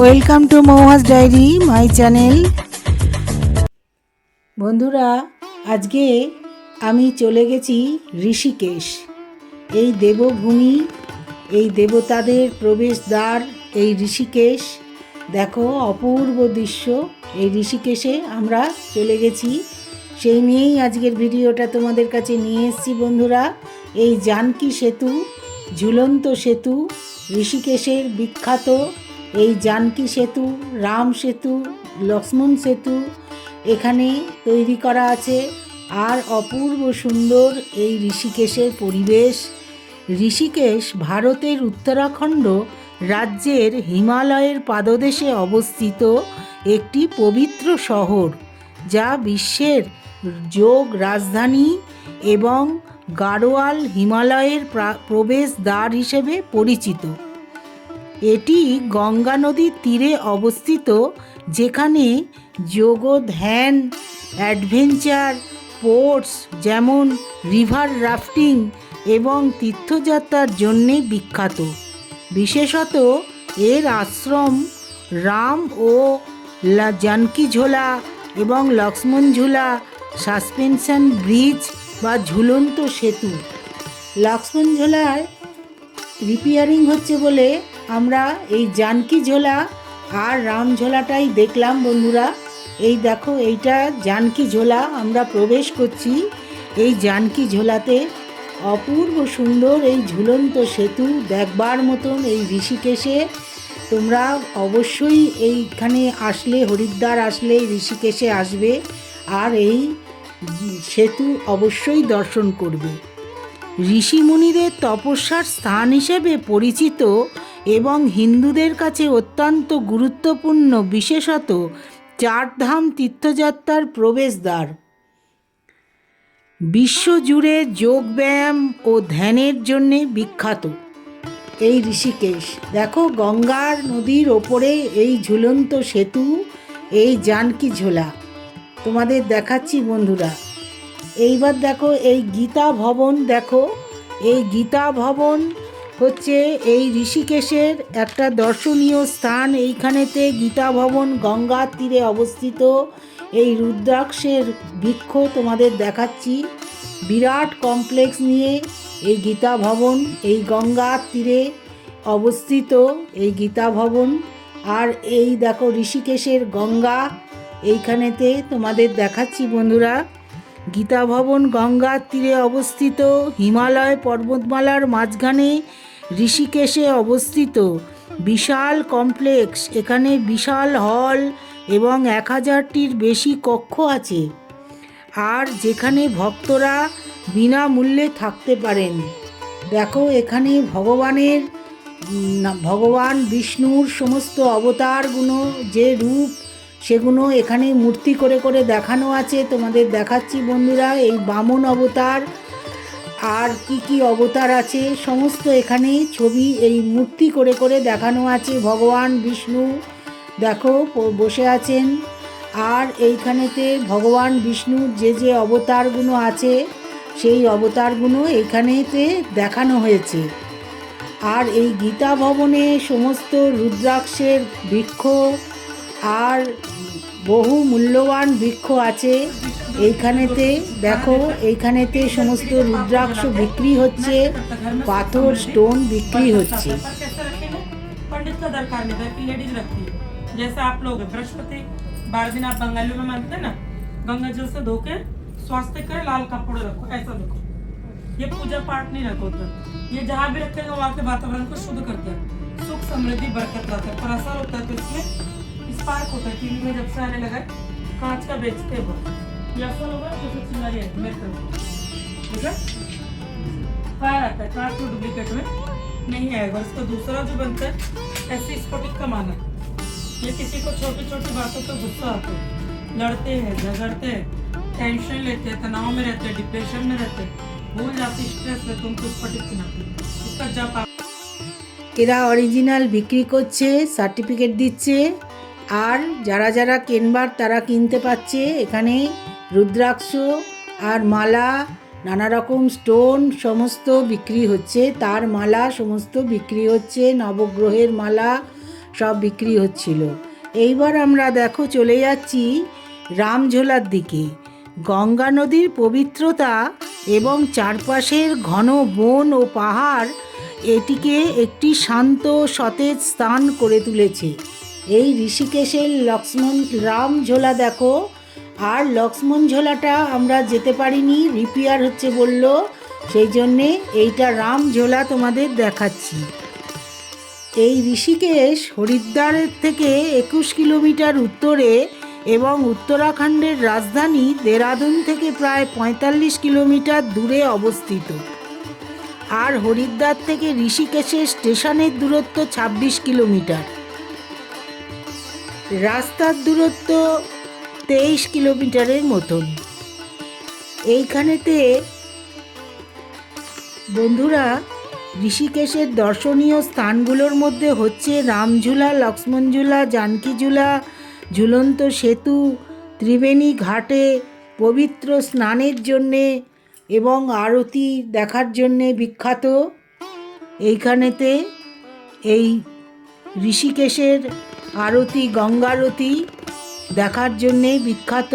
Welcome to Mouhas diary my channel. বন্ধুরা, আজকে আমি চলে গেছি ঋষিকেশ। এই দেবভূমি, এই দেবতাদের প্রবেশদ্বার এই ঋষিকেশ। দেখো অপূর্ব দৃশ্য। এই ঋষিকেশে আমরা চলে গেছি, সেই নিয়েই আজকের ভিডিওটা তোমাদের কাছে নিয়ে এসেছি। বন্ধুরা, এই জানকী সেতু, ঝুলন্ত সেতু, ঋষিকেশের বিখ্যাত এই জানকী সেতু, রাম সেতু, লক্ষ্মণ সেতু এখানে তৈরি করা আছে। আর অপূর্ব সুন্দর এই ঋষিকেশের পরিবেশ। ঋষিকেশ ভারতের উত্তরাখণ্ড রাজ্যের হিমালয়ের পাদদেশে অবস্থিত একটি পবিত্র শহর, যা বিশ্বের যোগ রাজধানী এবং গাড়োয়াল হিমালয়ের প্রবেশদ্বার হিসেবে পরিচিত। এটি গঙ্গা নদীর তীরে অবস্থিত, যেখানে যোগ, ধ্যান, অ্যাডভেঞ্চার স্পোর্টস যেমন রিভার রাফটিং এবং তীর্থযাত্রার জন্যে বিখ্যাত। বিশেষত এর আশ্রম, রাম ও জানকী ঝোলা এবং লক্ষ্মণ ঝুলা, সাসপেনশন ব্রিজ বা ঝুলন্ত সেতু। লক্ষ্মণ ঝোলায় রিপেয়ারিং হচ্ছে বলে আমরা এই জানকী ঝোলা আর রাম ঝোলাটাই দেখলাম। বন্ধুরা, এই দেখো, এইটা জানকী ঝোলা। আমরা প্রবেশ করছি এই জানকী ঝোলাতে। অপূর্ব সুন্দর এই ঝুলন্ত সেতু দেখবার মতন এই ঋষিকেশে। তোমরা অবশ্যই এইখানে আসলে, হরিদ্বার আসলে ঋষিকেশে আসবে আর এই সেতু অবশ্যই দর্শন করবে। ঋষিমুনিদের তপস্যার স্থান হিসেবে পরিচিত এবং হিন্দুদের কাছে অত্যন্ত গুরুত্বপূর্ণ, বিশেষত চারধাম তীর্থযাত্রার প্রবেশদ্বার। বিশ্বজুড়ে যোগব্যায়াম ও ধ্যানের জন্যে বিখ্যাত এই ঋষিকেশ। দেখো, গঙ্গার নদীর ওপরে এই ঝুলন্ত সেতু, এই জানকী ঝোলা তোমাদের দেখাচ্ছি। বন্ধুরা, এইবার দেখো এই গীতা ভবন। দেখো, এই গীতা ভবন হচ্ছে এই ঋষিকেশের একটা দর্শনীয় স্থান। এইখানেতে গীতা ভবন গঙ্গার তীরে অবস্থিত। এই রুদ্রাক্ষের বৃক্ষ তোমাদের দেখাচ্ছি। বিরাট কমপ্লেক্স নিয়ে এই গীতা ভবন, এই গঙ্গার তীরে অবস্থিত এই গীতা ভবন। আর এই দেখো ঋষিকেশের গঙ্গা, এইখানেতে তোমাদের দেখাচ্ছি। বন্ধুরা, গীতা ভবন গঙ্গার তীরে অবস্থিত, হিমালয় পর্বতমালার মাঝখানে ঋষিকেশে অবস্থিত বিশাল কমপ্লেক্স। এখানে বিশাল হল এবং 1000টির বেশি কক্ষ আছে, আর যেখানে ভক্তরা বিনামূল্যে থাকতে পারেন। দেখো, এখানে ভগবান বিষ্ণুর সমস্ত অবতারগুলো, যে রূপ, সেগুলো এখানে মূর্তি করে করে দেখানো আছে। তোমাদের দেখাচ্ছি। বন্ধুরা, এই বামন অবতার আর কি অবতার আছে সমস্ত এখানে ছবি, এই মূর্তি করে করে দেখানো আছে। ভগবান বিষ্ণু দেখো বসে আছেন, আর এইখানেতে ভগবান বিষ্ণুর যে যে অবতারগুলো আছে সেই অবতারগুলো এইখানেতে দেখানো হয়েছে। আর এই গীতা ভবনে সমস্ত রুদ্রাক্ষের বৃক্ষ আর বহু মূল্যবান বৃক্ষ আছে। এইখানেতে দেখো, এইখানেতে সমস্ত রুদ্রাক্ষ বিক্রি হচ্ছে, পাথর স্টোন বিক্রি হচ্ছে। पंडित का दरकार नहीं था कि लेडीज रखती है। जैसे आप लोग बृहस्पति बार दिन आप बंगाली में मानते हैं ना, गंगा जल से धो के स्वास्थ्य कर लाल कपड़े रखो, ऐसा देखो। ये पूजा पाठ नहीं रखो, ये जहाँ भी रखेंगे वहाँ के वातावरण को शुद्ध करते हैं, सुख समृद्धि बरकत लाते हैं। पर असर होता है तो इसमें स्पार्क होता है। टीवी में जब से आने लगा कांच का बेचते हैं, ये असर होगा जैसे चिंगारी है मेरे तरफ, ठीक है। फायर आता है, कांच में डुप्लीकेट में नहीं आएगा। इसका दूसरा जो बनता है ऐसे स्फटिक का माना। ये किसी को छोटी छोटी बातों पर गुस्सा आता है, लड़ते हैं, झगड़ते हैं, टेंशन लेते हैं, तनाव में रहते हैं, डिप्रेशन में रहते हैं, भूल जाते, स्ट्रेस में, तुमको स्फटिक पिलाते हैं। इसका जब এরা অরিজিনাল বিক্রি করছে, সার্টিফিকেট দিচ্ছে, আর যারা যারা কেনবার তারা কিনতে পাচ্ছে। এখানে রুদ্রাক্ষ আর মালা, নানা রকম স্টোন সমস্ত বিক্রি হচ্ছে, তার মালা সমস্ত বিক্রি হচ্ছে, নবগ্রহের মালা সব বিক্রি হচ্ছিল। এইবার আমরা দেখো চলে যাচ্ছি রামঝোলার দিকে। গঙ্গা নদীর পবিত্রতা এবং চারপাশের ঘন বন ও পাহাড় এটিকে একটি শান্ত সতেজ স্থান করে তুলেছে। এই ঋষিকেশের রামঝোলা দেখো। আর লক্ষ্মণ ঝোলাটা আমরা যেতে পারিনি, রিপেয়ার হচ্ছে বলল, সেই জন্যে এইটা রামঝোলা তোমাদের দেখাচ্ছি। এই ঋষিকেশ হরিদ্বারের থেকে 21 কিলোমিটার উত্তরে এবং উত্তরাখণ্ডের রাজধানী দেরাদুন থেকে প্রায় 45 কিলোমিটার দূরে অবস্থিত। আর হরিদ্বার থেকে ঋষিকেশের স্টেশনের দূরত্ব 26 কিলোমিটার। রাস্তার দূরত্ব 23 কিলোমিটারের মতন। এইখানেতে বন্ধুরা ঋষিকেশের দর্শনীয় স্থানগুলোর মধ্যে হচ্ছে রামঝুলা, লক্ষ্মণঝুলা, জানকীঝুলা, ঝুলন্ত সেতু, ত্রিবেণী ঘাটে পবিত্র স্নানের জন্যে এবং আরতি দেখার জন্যে বিখ্যাত। এইখানেতে এই ঋষিকেশের আরতি, গঙ্গারতি দেখার জন্যে বিখ্যাত।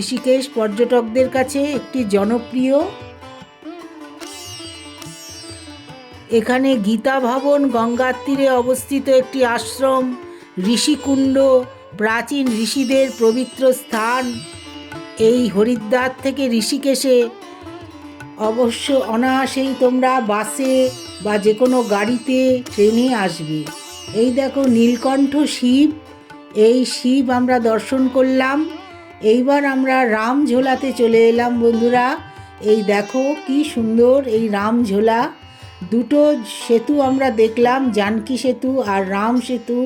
ঋষিকেশ পর্যটকদের কাছে একটি জনপ্রিয়। এখানে গীতা ভবন, গঙ্গার তীরে অবস্থিত একটি আশ্রম, ঋষিকুণ্ড, প্রাচীন ঋষিদের পবিত্র স্থান। এই হরিদ্বার থেকে ঋষিকেশে অবশ্য অনায়াসেই তোমরা বাসে বা যে কোনো গাড়িতে, ট্রেনে আসবে। এই দেখো নীলকণ্ঠ শিব, এই শিব আমরা দর্শন করলাম। এইবার আমরা রামঝোলাতে চলে এলাম বন্ধুরা। এই দেখো কি সুন্দর এই রামঝোলা। দুটো সেতু আমরা দেখলাম, জানকী সেতু আর রাম সেতু।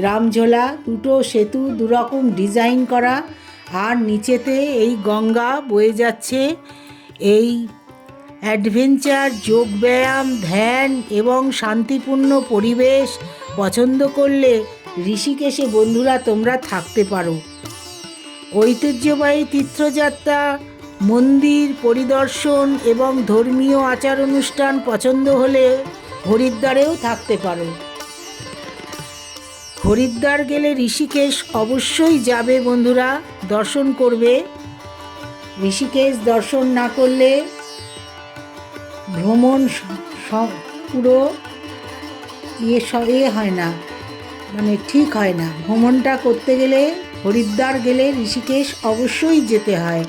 রামঝোলা দুটো সেতু দুরকম ডিজাইন করা, আর নিচেতে এই গঙ্গা বয়ে যাচ্ছে। এই অ্যাডভেঞ্চার, যোগব্যায়াম, ধ্যান এবং শান্তিপূর্ণ পরিবেশ পছন্দ করলে ঋষিকেশে বন্ধুরা তোমরা থাকতে পারো। ঐতিহ্যবাহী তীর্থযাত্রা, মন্দির পরিদর্শন এবং ধর্মীয় আচার অনুষ্ঠান পছন্দ হলে হরিদ্বারেও থাকতে পারো। হরিদ্বার গেলে ঋষিকেশ অবশ্যই যাবে বন্ধুরা, দর্শন করবে। ঋষিকেশ দর্শন না করলে ভ্রমণ পুরো হয় না, মানে ঠিক হয় না। ভ্রমণটা করতে গেলে হরিদ্বার গেলে ঋষিকেশ অবশ্যই যেতে হয়,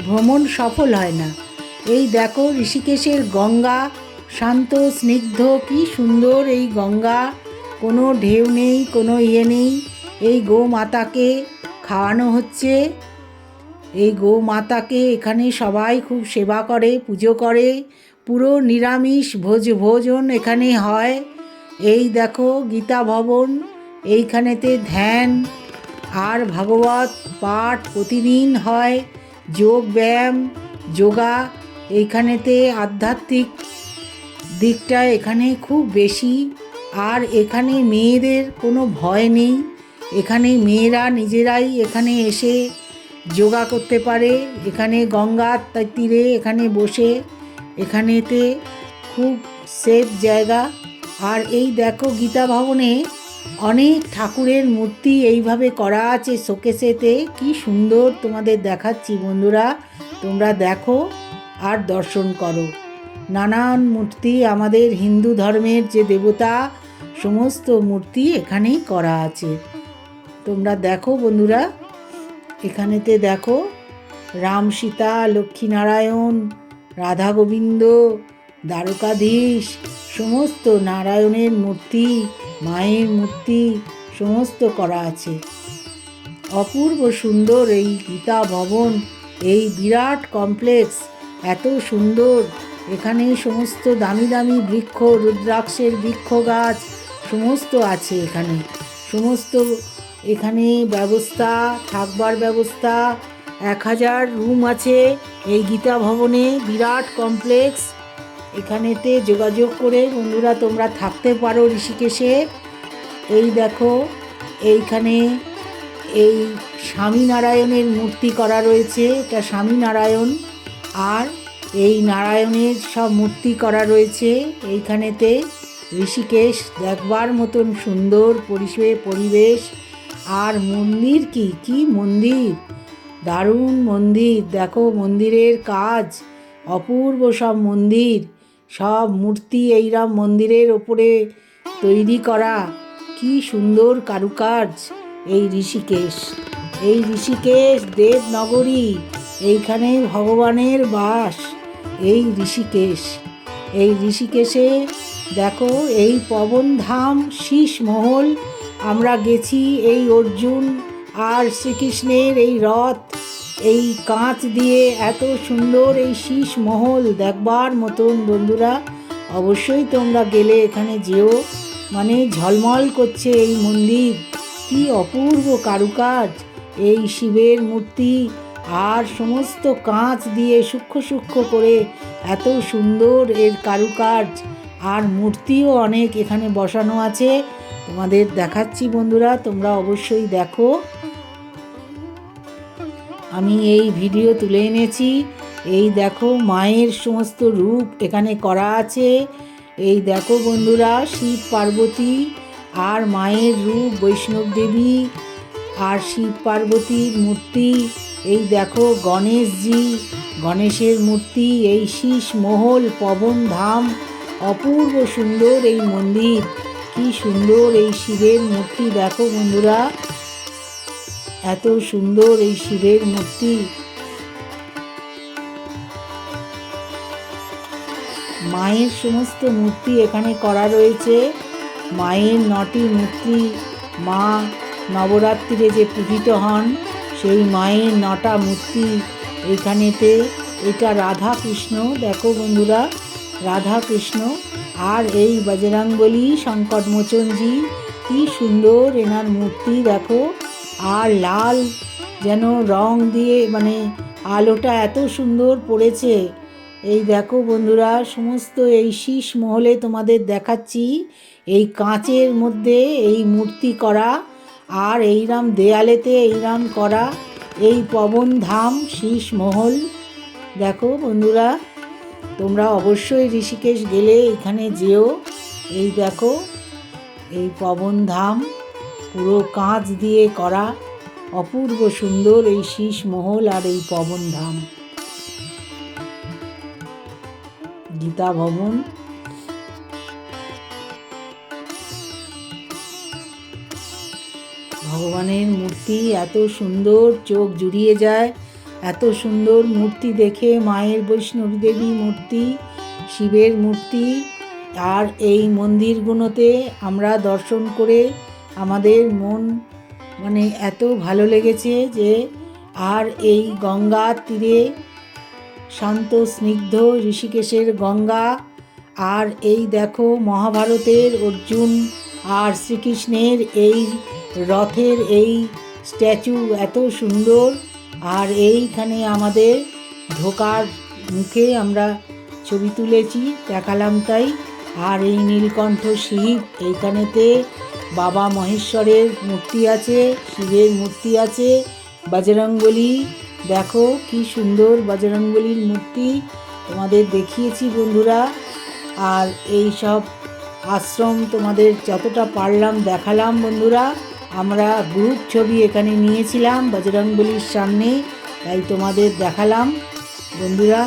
ভ্রমণ সফল হয় না। এই দেখো ঋষিকেশের গঙ্গা, শান্ত স্নিগ্ধ, কি সুন্দর এই গঙ্গা। কোনো ঢেউ নেই, কোনো নেই। এই গোমাতাকে খাওয়ানো হচ্ছে। এই গোমাতাকে এখানে সবাই খুব সেবা করে, পুজো করে। পুরো নিরামিষ ভোজন এখানে হয়। এই দেখো গীতা ভবন, এইখানেতে ধ্যান আর ভাগবত পাঠ প্রতিদিন হয়। যোগ ব্যায়াম, যোগা, এইখানেতে আধ্যাত্মিক দিকটা এখানে খুব বেশি। আর এখানে মেয়েদের কোনো ভয় নেই। এখানে মেয়েরা নিজেরাই এখানে এসে যোগা করতে পারে। এখানে গঙ্গার তীরে এখানে বসে, এখানেতে খুব সেফ জায়গা। আর এই দেখো গীতা ভবনে অনেক ঠাকুরের মূর্তি এইভাবে করা আছে শোকেসেতে, কি সুন্দর তোমাদের দেখাচ্ছি বন্ধুরা, তোমরা দেখো আর দর্শন করো। নানান মূর্তি, আমাদের হিন্দু ধর্মের যে দেবতা সমস্ত মূর্তি এখানেই করা আছে। তোমরা দেখো বন্ধুরা, এখানেতে দেখো রাম, সীতা, লক্ষ্মীনারায়ণ, রাধা গোবিন্দ, দ্বারকাধীশ, সমস্ত নারায়ণের মূর্তি, মায়ের মূর্তি সমস্ত করা আছে। অপূর্ব সুন্দর এই গীতা ভবন, এই বিরাট কমপ্লেক্স, এত সুন্দর। এখানে সমস্ত দামি দামি বৃক্ষ, রুদ্রাক্ষের বৃক্ষ গাছ সমস্ত আছে। এখানে সমস্ত এখানে ব্যবস্থা, থাকবার ব্যবস্থা, 1000 রুম আছে এই গীতা ভবনে। বিরাট কমপ্লেক্স। এখানেতে যোগাযোগ করে বন্ধুরা তোমরা থাকতে পারো ঋষিকেশে। এই দেখো এইখানে এই স্বামীনারায়ণের মূর্তি করা রয়েছে, এটা স্বামীনারায়ণ। আর এই নারায়ণের সব মূর্তি করা রয়েছে এইখানেতে। ঋষিকেশ দেখবার মতন সুন্দর পরিবেশ। আর মন্দির কি কি মন্দির, দারুণ মন্দির। দেখো মন্দিরের কাজ অপূর্ব, সব মন্দির, সব মূর্তি এইরকম মন্দিরের ওপরে তৈরি করা, কি সুন্দর কারুকাজ। এই ঋষিকেশ দেবনগরী, এইখানে ভগবানের বাস। এই ঋষিকেশে দেখো এই পবনধাম, শীষ মহল আমরা গেছি। এই অর্জুন আর শ্রীকৃষ্ণের এই রথ, এই কাঁচ দিয়ে এত সুন্দর এই শীষ মহল দেখবার মতন। বন্ধুরা অবশ্যই তোমরা গেলে এখানে যেও, মানে ঝলমল করছে এই মন্দির, কি অপূর্ব কারুকাজ। এই শিবের মূর্তি আর সমস্ত কাঁচ দিয়ে সূক্ষ্ম করে এত সুন্দর এর কারুকাজ। আর মূর্তিও অনেক এখানে বসানো আছে, তোমাদের দেখাচ্ছি বন্ধুরা, তোমরা অবশ্যই দেখো। আমি এই ভিডিও তুলে এনেছি। এই দেখো মায়ের সমস্ত রূপ এখানে করা আছে। এই দেখো বন্ধুরা, শিব পার্বতী আর মায়ের রূপ, বৈষ্ণব দেবী আর শিব পার্বতীর মূর্তি। এই দেখো গণেশের মূর্তি, এই শীষ মহল, পবন ধাম, অপূর্ব সুন্দর এই মন্দির, কি সুন্দর এই শিবের মূর্তি। দেখো বন্ধুরা, এত সুন্দর এই শিবের মূর্তি। মায়ের সমস্ত মূর্তি এখানে করা রয়েছে। মায়ের 9টি মূর্তি, মা নবরাত্রিরে যে পূজিত হন সেই মায়ের 9টা মূর্তি এইখানেতে। এটা রাধা কৃষ্ণ, দেখো বন্ধুরা, রাধা কৃষ্ণ। আর এই বজরংবলী সংকটমোচনজি, কি সুন্দর এনার মূর্তি দেখো। আর লাল যেন রং দিয়ে, মানে আলোটা এত সুন্দর পড়েছে। এই দেখো বন্ধুরা, সমস্ত এই শীষ মহলে তোমাদের দেখাচ্ছি। এই কাঁচের মধ্যে এই মূর্তি করা, আর এইরাম দেয়ালেতে এইরাম করা, এই পবন ধাম শীষ মহল। দেখো বন্ধুরা, তোমরা অবশ্যই ঋষিকেশ গেলে এখানে যেও। এই দেখো এই পবন ধাম পুরো কাঁচ দিয়ে করা, অপূর্ব সুন্দর এই শীষ মহল আর এই পবন ধাম। গীতা ভবন, ভগবানের মূর্তি এত সুন্দর, চোখ জুড়িয়ে যায়। এত সুন্দর মূর্তি দেখে, মায়ের বৈষ্ণবী দেবী মূর্তি, শিবের মূর্তি। আর এই মন্দিরগুলোতে আমরা দর্শন করে আমাদের মন মানে এত ভালো লেগেছে যে। আর এই গঙ্গার তীরে শান্ত স্নিগ্ধ ঋষিকেশের গঙ্গা। আর এই দেখো মহাভারতের অর্জুন আর শ্রীকৃষ্ণের এই রথের এই স্ট্যাচু এত সুন্দর। আর এইখানে আমাদের ঢোকার মুখে আমরা ছবি তুলেছি, দেখালাম তাই। আর এই নীলকণ্ঠ শিব, এইখানেতে বাবা মহেশ্বরের মূর্তি আছে, শিবের মূর্তি আছে। বজরংবলী, দেখো কি সুন্দর বজরংবলীর মূর্তি তোমাদের দেখিয়েছি বন্ধুরা। আর এই সব আশ্রম তোমাদের যতটা পারলাম দেখালাম বন্ধুরা। আমরা গ্রুপ ছবি এখানে নিয়েছিলাম বজরংবলীর সামনে, তাই তোমাদের দেখালাম বন্ধুরা।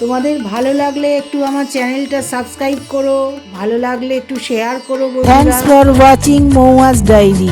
তোমাদের ভালো লাগলে একটু আমার চ্যানেলটা সাবস্ক্রাইব করো, ভালো লাগলে একটু শেয়ার করো বন্ধুরা। Thanks for watching Mouaz diary.